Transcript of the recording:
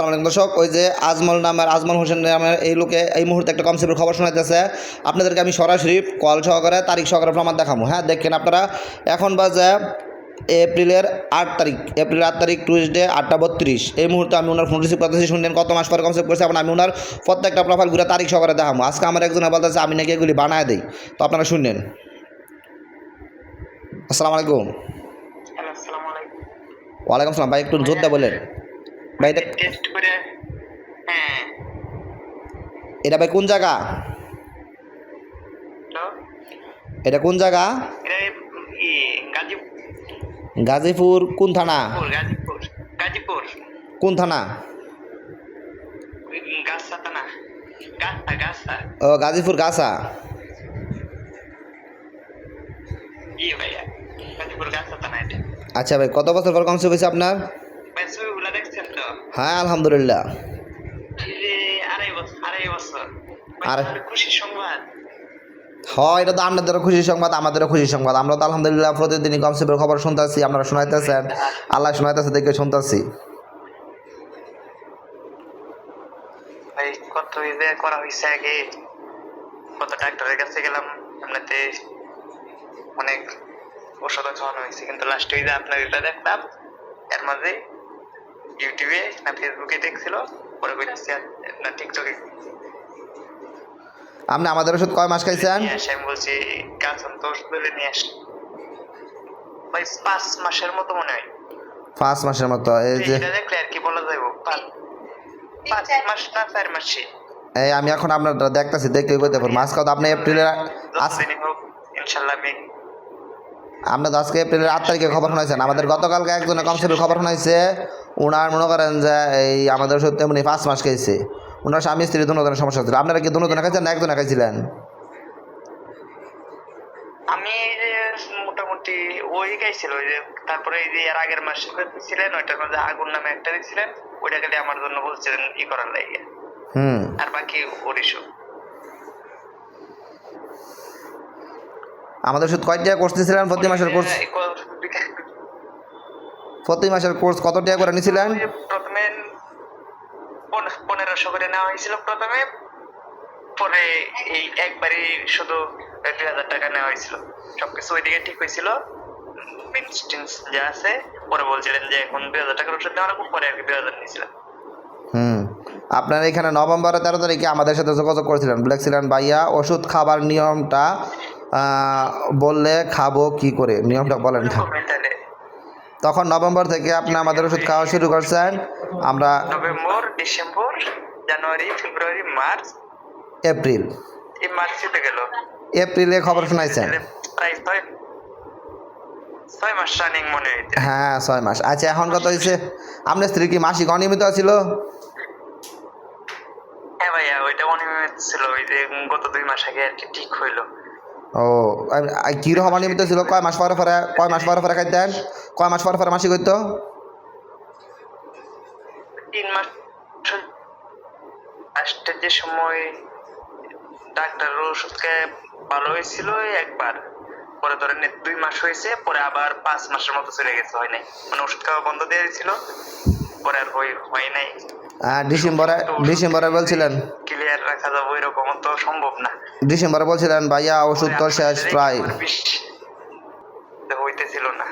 আসসালামু আলাইকুম দর্শক, ওই যে আজমল হোসেন নামের এই লোকে এই মুহূর্তে একটা কনসেপ্টের খবর শোনাইতেছে। আপনাদেরকে আমি সরাসরি কল সহকারে তারিখ সহকারে প্রমাণ দেখাবো। হ্যাঁ, দেখেন আপনারা। এখন বাজে এপ্রিলের 8 তারিখ টুইসডে 8:32। এই মুহূর্তে আমি ওনার ফোন রিসিভ করতেছি। শুনলেন কত মাস পরে কনসেপ্ট করছে। এখন আমি ওনার প্রত্যেকটা প্রোফাইল ঘুরে তারিখ সহকারে দেখাবো। আজকে আমার একজনে বলতেছে আমি নাকি এগুলি বানায় দিই। তো আপনারা শুনলেন। আসসালামু আলাইকুম। ওয়ালাইকুম আসসালাম ভাই, একটু জোর দিয়ে বলেন ভাই। এটা টেস্ট করে হ্যাঁ এটা ভাই কোন জায়গা? তো এটা কোন জায়গা? এটা ই গাজীপুর গাজীপুর কোন থানা? গাজীপুর গাজীপুর কোন থানা? গাছা থানা গাছা ও, গাজীপুর গাছা। ভাইয়া গাজীপুর গাছা থানা এটা। আচ্ছা ভাই, কত বছর পর কনসেপ্ট হয়েছে আপনার? ভাই ছবিগুলো দেখছেন তো? হ্যাঁ আলহামদুলিল্লাহ। এই যে আড়াই বছর আর খুশির সংবাদ। হয়, এটা তো আপনাদেরও খুশি সংবাদ, আমাদেরও খুশি সংবাদ। আমরা তো আলহামদুলিল্লাহ প্রতিদিনই কনসেপ্টের খবর শুনতেছি, আপনারা শোনাইতেছেন, আল্লাহ শোনাইতেছে, দেখে শুনতেছি। ভাই কত যে করা হয়েছে আগে, কত ডাক্তারের কাছে গেলাম, এমনিতে অনেক ওষুধ খাওয়ানো হয়েছে, কিন্তু লাস্টে ওই যে আপনার এটা দেখলাম, এর মাঝে ইউটিউবে না ফেসবুকে দেখছিল, পরে বলছি না টিকটকে আপনি আমাদের ওষুধ কয় মাস খাইছেন? আমি বলছি গাছ তো ওষুধ বলে নিয়ে আসি ভাই 5 মাসের মতো মনে হয়। 5 মাসের মতো। এই যে এটা দেখলে আর কি বলা যাইব, 5 মাস না 4 মাসই। এই আমি এখন আপনার দেখতেছি, দেখে কইতে পারবো মাস কত। আপনি এপ্রিলের দিনই হোক ইনশাল্লাহ আমি আপনার আজকে এপ্রিলের 8 তারিখে খবর শোনাইছেন। আমাদের গতকালকে একজনের কনসেপ্টের খবর শোনাইছে। ওনার মনে করেন যে এই আমাদের ওষুধ তেমনি 5 মাস খাইছে। ওনার স্বামী স্ত্রী দুজনের সমস্যা ছিল। আপনারা কি দুজনে খাইছেন না একজনে খাইছিলেন? আমি যে মোটামুটি ওই গাইছিল ওই যে, তারপরে এই যে এর আগের মাসে ছিলেন ওইটার মধ্যে আগুন নামে একটা দিচ্ছিলেন, ওইটা খালি আমার জন্য বলছিলেন ই করার লাগে, আর বাকি ওরিশো। আমাদের ওষুধ কয় টাকা কোর্স নিয়েছিলেন? প্রতি মাসের কোর্স কত টাকা করে নিয়েছিলেন? প্রথমে 1500 করে নেওয়া হয়েছিল প্রথমে, পরে এই একবারই শুধু 2000 টাকা নেওয়া হয়েছিল। সবকিছু ওইদিকে ঠিক হয়েছিল, মেডিসিনস যা আছে, পরে বলছিলেন যে এখন 2000 টাকার ওষুধ নেওয়া লাগবে, পরে আর কি 2000 নিয়েছিলাম। আপনার এখানে নভেম্বরের 13 তারিখে আমাদের সাথে যোগাযোগ করেছিলেন, বলেছিলেন ভাইয়া ওষুধ খাবার নিয়মটা বললে খাবো কি করে, নিয়মটা বলেন। তখন নভেম্বর থেকে আপনি আমাদের ওষুধ খাওয়া শুরু করছেন। আমরা নভেম্বর, ডিসেম্বর, জানুয়ারি, ফেব্রুয়ারি, মার্চ, এপ্রিল, এই মার্চে গেল। এপ্রিলে খবর শোনাইছেন প্রায় 6 মাস রানিং মনে হইতে। হ্যাঁ 6 মাস। আচ্ছা, এখন কত হয়েছে? আপনার স্ত্রী কি মাসিক অনিয়মিত ছিল? হ্যাঁ ভাইয়া, ওইটা অনিয়মিত ছিল, ওই যে গত 2 মাস আগে আর কি ঠিক হইলো। ও, কিরকম অনিয়মিত ছিল? কয় মাস পরে পরে খাইতেন? কয় মাস পরে মাসিক হইতো? 3 মাস। লাস্টের যে সময় ডাক্তার ওষুধ খেয়ে ভালো হয়েছিল একবার, পরে ধরেন 2 মাস হয়েছে, পরে আবার 5 মাসের মতো চলে গেছে, হয় নাই, মানে ওষুধ খাওয়া বন্ধ দিয়ে দিয়েছিল, পরে আর হয় নাই। ডিসেম্বরে বলছিলেন ক্লিয়ার রাখা যাবে এরকম তো সম্ভব না। ডিসেম্বরে বলছিলেন ভাইয়া ওষুধ তো শেষ প্রায়। হইতেছিল না।